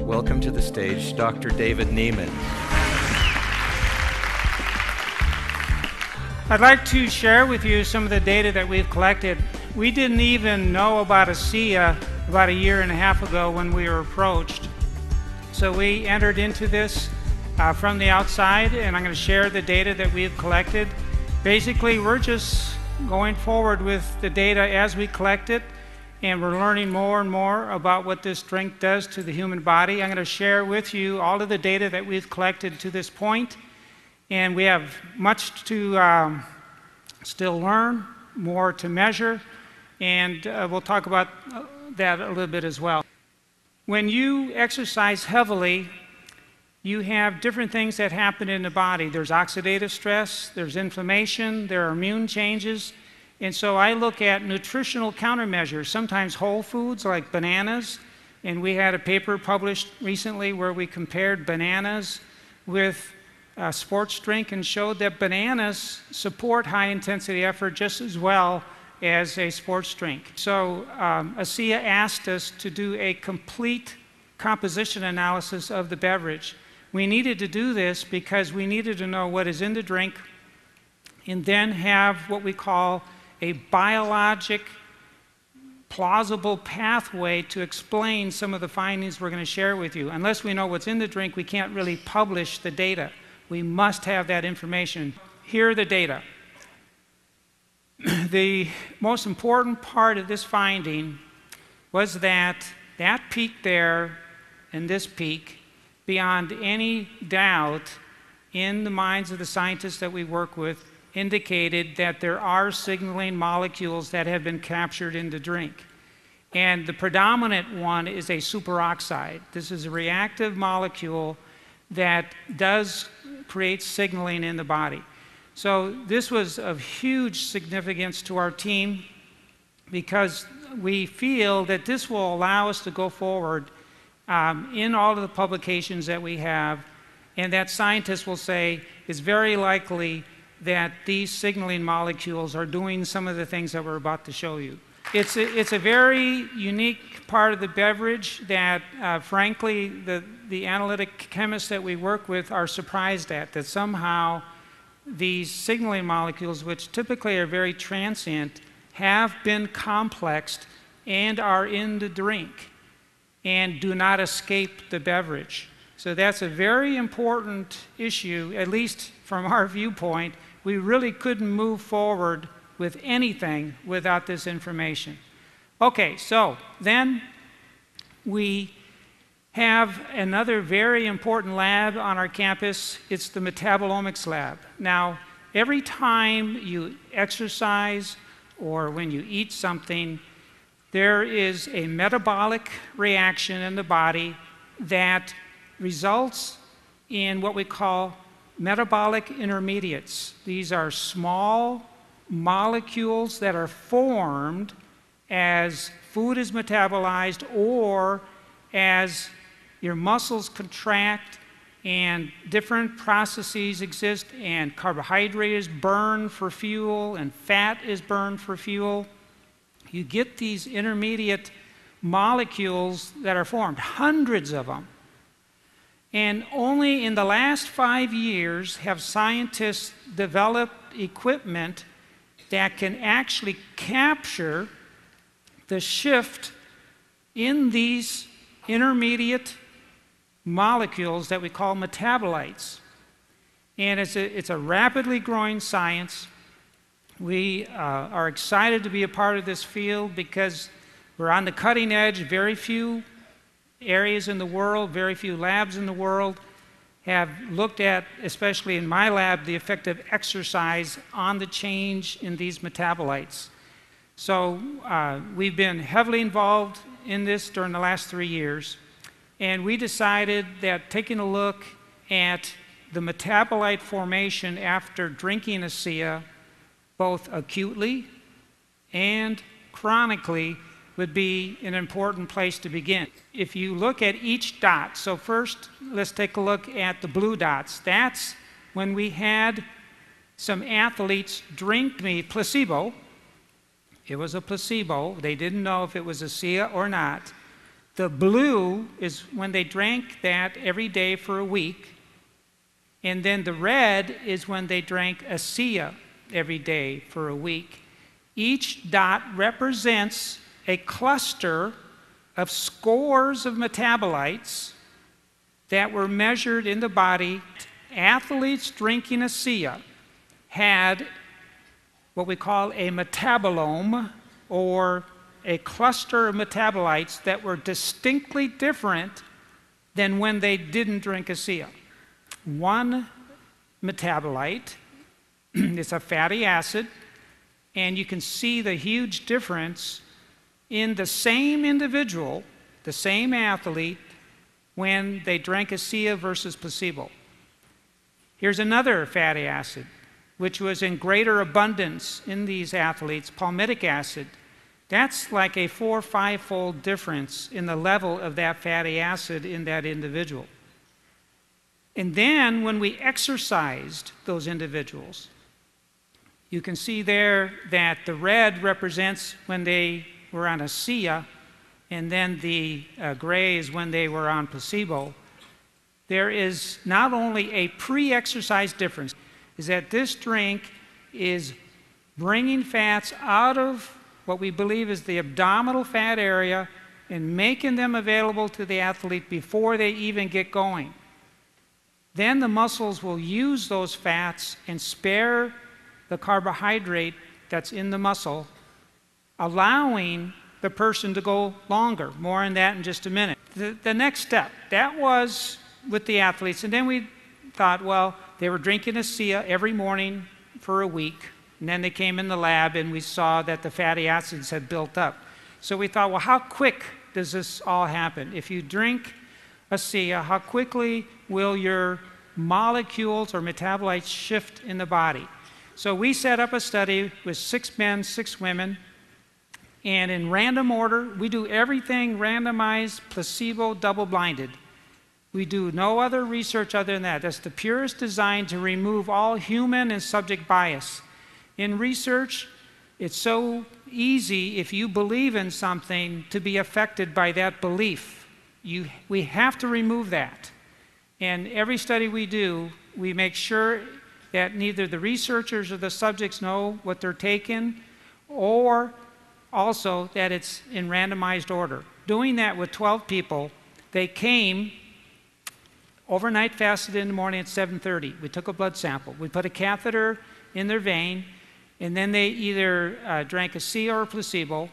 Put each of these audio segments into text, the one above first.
welcome to the stage Dr. David Nieman. I'd like to share with you some of the data that we've collected. We didn't even know about ASEA about a year and a half ago when we were approached. So we entered into this from the outside, and I'm going to share the data that we've collected. Basically, we're just going forward with the data as we collect it, and we're learning more and more about what this drink does to the human body. I'm going to share with you all of the data that we've collected to this point, and we have much to still learn, more to measure, and we'll talk about that a little bit as well. When you exercise heavily, you have different things that happen in the body. There's oxidative stress, there's inflammation, there are immune changes, and so I look at nutritional countermeasures, sometimes whole foods like bananas, and we had a paper published recently where we compared bananas with a sports drink and showed that bananas support high-intensity effort just as well as a sports drink. So ASEA asked us to do a complete composition analysis of the beverage. We needed to do this because we needed to know what is in the drink and then have what we call a biologic plausible pathway to explain some of the findings we're going to share with you. Unless we know what's in the drink, we can't really publish the data. We must have that information. Here are the data. The most important part of this finding was that peak there and this peak, beyond any doubt in the minds of the scientists that we work with, indicated that there are signaling molecules that have been captured in the drink. And the predominant one is a superoxide. This is a reactive molecule that does create signaling in the body. So this was of huge significance to our team because we feel that this will allow us to go forward in all of the publications that we have, and that scientists will say it's very likely that these signaling molecules are doing some of the things that we're about to show you. It's a very unique part of the beverage that, frankly, the analytic chemists that we work with are surprised at, that somehow these signaling molecules, which typically are very transient, have been complexed and are in the drink and do not escape the beverage. So that's a very important issue, at least from our viewpoint. We really couldn't move forward with anything without this information. Okay, so then we have another very important lab on our campus. It's the metabolomics lab. Now, every time you exercise or when you eat something, there is a metabolic reaction in the body that results in what we call metabolic intermediates. These are small molecules that are formed as food is metabolized or as your muscles contract and different processes exist and carbohydrate is burned for fuel and fat is burned for fuel. You get these intermediate molecules that are formed, hundreds of them. And only in the last 5 years have scientists developed equipment that can actually capture the shift in these intermediate molecules that we call metabolites. And it's a rapidly growing science. We are excited to be a part of this field because we're on the cutting edge. Very few areas in the world, very few labs in the world have looked at, especially in my lab, the effect of exercise on the change in these metabolites. So we've been heavily involved in this during the last 3 years, and we decided that taking a look at the metabolite formation after drinking ASEA, both acutely and chronically, would be an important place to begin. If you look at each dot, so first let's take a look at the blue dots. That's when we had some athletes drink placebo. It was a placebo. They didn't know if it was ASEA or not. The blue is when they drank that every day for a week. And then the red is when they drank ASEA every day for a week. Each dot represents a cluster of scores of metabolites that were measured in the body. Athletes drinking ASEA had what we call a metabolome, or a cluster of metabolites that were distinctly different than when they didn't drink ASEA. One metabolite is a fatty acid, and you can see the huge difference in the same individual, the same athlete, when they drank ASEA versus placebo. Here's another fatty acid, which was in greater abundance in these athletes, palmitic acid. That's like a 4- or 5-fold difference in the level of that fatty acid in that individual. And then when we exercised those individuals, you can see there that the red represents when they were on ASEA, and then the gray is when they were on placebo. There is not only a pre-exercise difference, is that this drink is bringing fats out of what we believe is the abdominal fat area and making them available to the athlete before they even get going. Then the muscles will use those fats and spare the carbohydrate that's in the muscle, allowing the person to go longer. More on that in just a minute. The next step, that was with the athletes. And then we thought, well, they were drinking ASEA every morning for a week. And then they came in the lab and we saw that the fatty acids had built up. So we thought, well, how quick does this all happen? If you drink ASEA, how quickly will your molecules or metabolites shift in the body? So we set up a study with 6 men, 6 women, and in random order, we do everything randomized, placebo, double-blinded. We do no other research other than that. That's the purest design to remove all human and subject bias. In research, it's so easy, if you believe in something, to be affected by that belief. We have to remove that. And every study we do, we make sure that neither the researchers or the subjects know what they're taking, or also that it's in randomized order. Doing that with 12 people, they came overnight, fasted in the morning at 7:30. We took a blood sample. We put a catheter in their vein, and then they either drank ASEA or a placebo.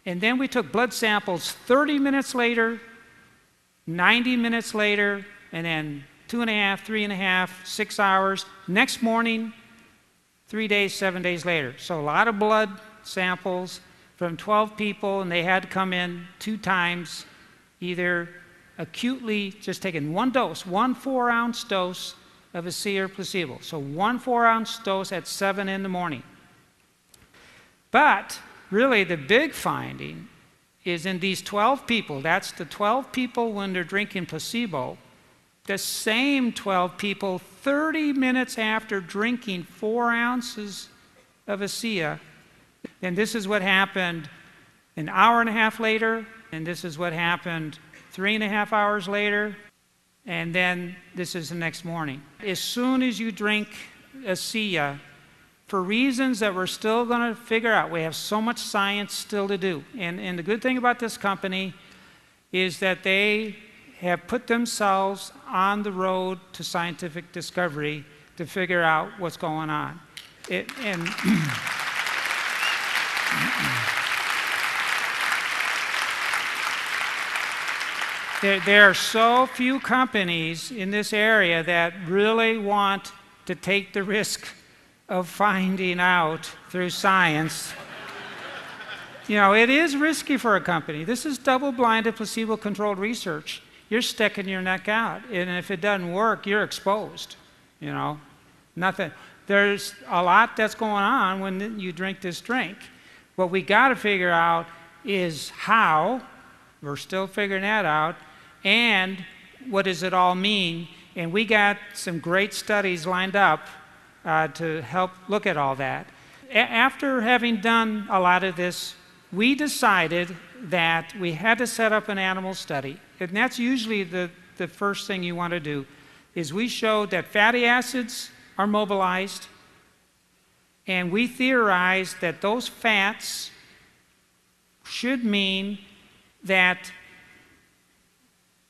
And then we took blood samples 30 minutes later, 90 minutes later, and then 2.5, 3.5, 6 hours. Next morning, 3 days, 7 days later. So a lot of blood samples from 12 people, and they had to come in 2 times, either acutely just taking one dose, 1 4-ounce dose of ASEA or placebo. So 1 4-ounce dose at 7 in the morning. But really the big finding is in these 12 people, that's the 12 people when they're drinking placebo, the same 12 people 30 minutes after drinking 4 ounces of ASEA, and this is what happened an hour and a half later, and this is what happened 3.5 hours later, and then this is the next morning. As soon as you drink ASEA, for reasons that we're still going to figure out, we have so much science still to do. And the good thing about this company is that they have put themselves on the road to scientific discovery to figure out what's going on. There are so few companies in this area that really want to take the risk of finding out through science. You know, it is risky for a company. This is double-blinded, placebo-controlled research. You're sticking your neck out, and if it doesn't work, you're exposed. You know, nothing. There's a lot that's going on when you drink this drink. What we got to figure out is how. We're still figuring that out. And what does it all mean? And we got some great studies lined up to help look at all that. After having done a lot of this, we decided that we had to set up an animal study, and that's usually the first thing you want to do, is we showed that fatty acids are mobilized, and we theorized that those fats should mean that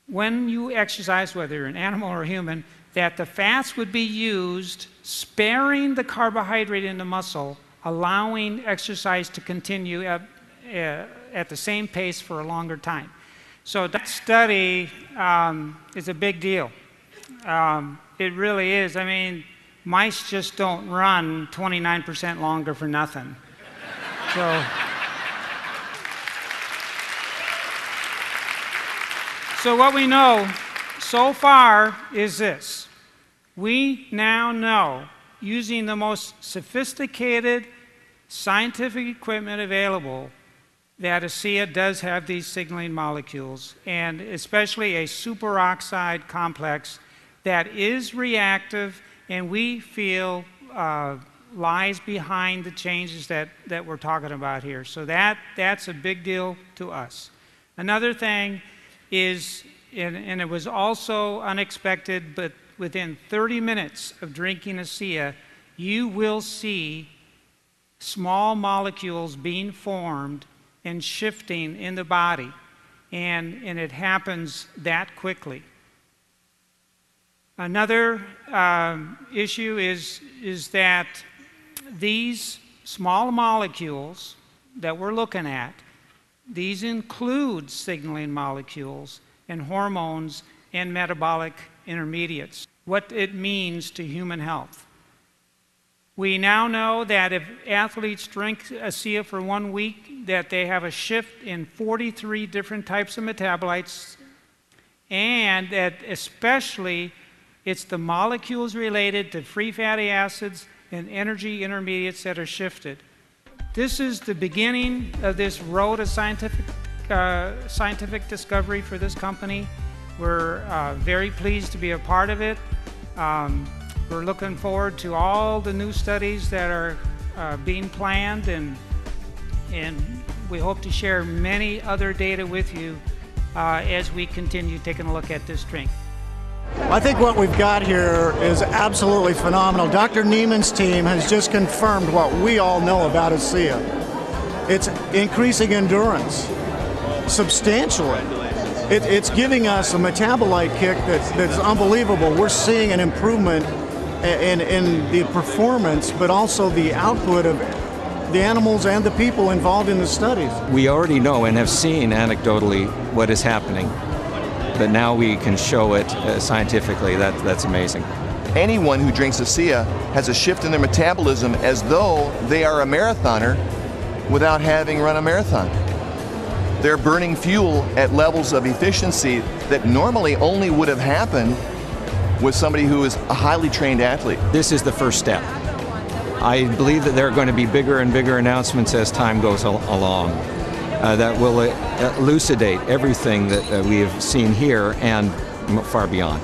when you exercise, whether you're an animal or a human, that the fats would be used sparing the carbohydrate in the muscle, allowing exercise to continue at the same pace for a longer time. So that study is a big deal. It really is. I mean, mice just don't run 29% longer for nothing. So what we know so far is this. We now know, using the most sophisticated scientific equipment available, that ASEA does have these signaling molecules, and especially a superoxide complex that is reactive and we feel lies behind the changes that we're talking about here. So that's a big deal to us. Another thing is, and it was also unexpected, but within 30 minutes of drinking ASEA, you will see small molecules being formed and shifting in the body, and it happens that quickly. Another issue is that these small molecules that we're looking at, these include signaling molecules and hormones and metabolic intermediates, what it means to human health. We now know that if athletes drink ASEA for 1 week, that they have a shift in 43 different types of metabolites, and that especially it's the molecules related to free fatty acids and energy intermediates that are shifted. This is the beginning of this road of scientific discovery for this company. We're very pleased to be a part of it. We're looking forward to all the new studies that are being planned, and we hope to share many other data with you as we continue taking a look at this drink. I think what we've got here is absolutely phenomenal. Dr. Nieman's team has just confirmed what we all know about ASEA. It's increasing endurance substantially. It's giving us a metabolite kick that's unbelievable. We're seeing an improvement in the performance, but also the output of the animals and the people involved in the studies. We already know and have seen anecdotally what is happening, but now we can show it scientifically. That's amazing. Anyone who drinks ASEA has a shift in their metabolism as though they are a marathoner without having run a marathon. They're burning fuel at levels of efficiency that normally only would have happened with somebody who is a highly trained athlete. This is the first step. I believe that there are going to be bigger and bigger announcements as time goes along that will elucidate everything that we have seen here and far beyond.